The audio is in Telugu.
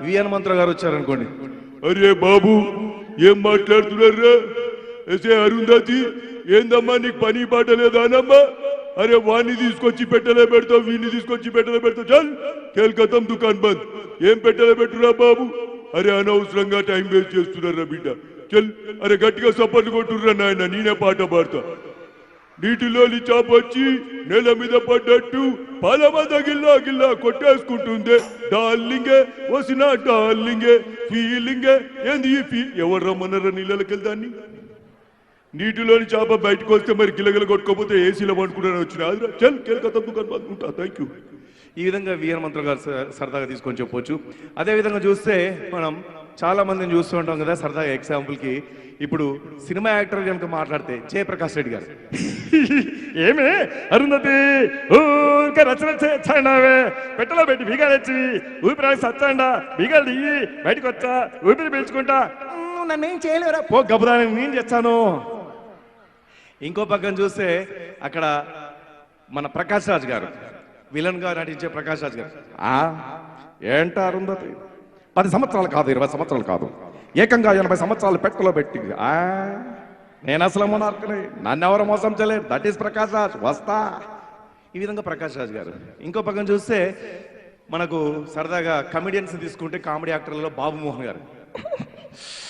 వి హనుమంతరావు గారు వచ్చారనుకోండి, అరే బాబు ఏం మాట్లాడుతున్నారా? ఎసే అరుంధతి ఏందమ్మా నీకు పని పాట లేదానమ్మా? అరే వాణ్ణి తీసుకొచ్చి పెట్టలే పెడతావు, వీడిని తీసుకొచ్చి పెట్టలే పెడతావు, చల్ కేల్కతం దుకాన్ బంద్. ఏం పెట్టలే పెట్టురా బాబు? అరే అనవసరంగా టైం వేస్ట్ చేస్తున్నారా బిడ్డ, చల్. అరే గట్టిగా సపోర్ట్ కొట్టుర్రా నాయన, నేనే పాట పాడతా. నీటిలోని చాప వచ్చి నేల మీద పడ్డట్టు పాలమద గిల్లా గిల్లా కొట్టేసుకుంటుందే. డార్లింగే వసిన డార్లింగే ఫీలింగే ఏంది ఈ ఎవరు రమ్మన్నారా నీళ్ళకి వెళ్దాన్ని? నీటిలోని చేప బయటకు వస్తే మరి గిలగిల కొట్టుకోపోతే ఏసీలో పడుకుంటాను వచ్చిన చల్ కేల్కతం దుకాన్ అనుకుంటా. Thank you. ఈ విధంగా వి హనుమంతరావు గారు సరదాగా తీసుకొని చెప్పొచ్చు. అదేవిధంగా చూస్తే మనం చాలా మందిని చూస్తూ ఉంటాం కదా సరదాగా. ఎగ్జాంపుల్కి ఇప్పుడు సినిమా యాక్టర్ కనుక మాట్లాడితే జయప్రకాష్ రెడ్డి గారు, ఏమే అరుంధతి ఊరికే రచన చేస్తాండావే, పెట్టలో పెట్టి బీగాలెచ్చి ఊపిరి సత్తాండా, బీగాలు దిగి బయటకు వచ్చా ఊపిరి పీల్చుకుంటా, నన్నేం చేయలేరా పో గబుదాన్ని నేను చేస్తాను. ఇంకో పక్కన చూస్తే అక్కడ మన ప్రకాష్ రాజ్ గారు, విలన్ గా నటించే ప్రకాష్ రాజ్ గారు, ఏంట అరుంధతి 10 సంవత్సరాలు కాదు 20 సంవత్సరాలు కాదు ఏకంగా 80 సంవత్సరాలు పెట్టలో పెట్టి నేను అసలు మొనార్కనే, నన్ను ఎవరు మోసం చేయలేరు. దట్ ఈస్ ప్రకాష్ రాజ్, వస్తా. ఈ విధంగా ప్రకాష్ రాజ్ గారు. ఇంకో పక్కన చూస్తే మనకు సరదాగా కమెడియన్స్ తీసుకుంటే కామెడీ యాక్టర్లలో బాబు మోహన్ గారు.